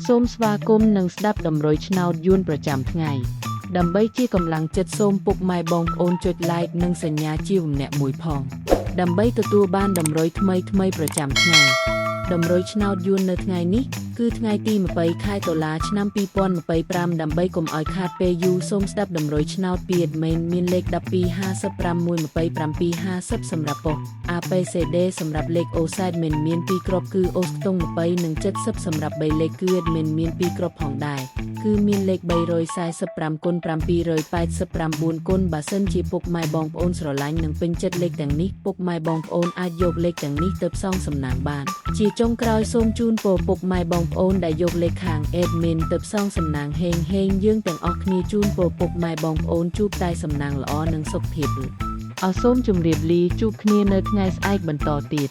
សូមស្វាគមន៍និងស្ដាប់តម្រុយឆ្នោតយួនប្រចាំថ្ងៃដើម្បីជាកម្លាំងចិត្តសូមពុកម៉ែបងប្អូនចុច like និងសញ្ញាជាម្នាក់មួយផងដើម្បីទទួលបានតម្រុយថ្មីប្រចាំថ្ងៃតម្រុយឆ្នោតយួននៅថ្ងៃនេះគឺថ្ងៃទី20 ខែតុលាឆ្នាំ2025ដើម្បីកុំឲ្យខាតពេលយូរសូមស្ដាប់តម្រុយឆ្នោតពី admin មានលេខ1255122750សម្រាប់ប៉ុស ABCD សម្រាប់លេខ OSAD មាន2គ្រាប់គឺ OS ខ្ទង់20និង70សម្រាប់3លេខគឺ admin មាន2គ្រាប់ផងដែរគឺមានលេខ345គុណ789គុណបើសិនជាពុកម៉ែបងប្អូនស្រឡាញ់និងពេញចិត្តលេខទាំងនេះពុកម៉ែបងប្អូនអាចយកលេខទាំងនេះទៅផ្សងសំណាងបានជាចុងក្រោយសូមជូនពរពុកម៉ែបងប្អូនដែលយកលេខខាង admin ទៅផ្សងសំណាងហេងយើងទាំងអស់គ្នាជូនពរពុកម៉ែបងប្អូនជួបតែសំណាងល្អនិងសុខភាពអរសូមជម្រាបលាជួបគ្នានៅថ្ងៃស្អែកបន្តទៀត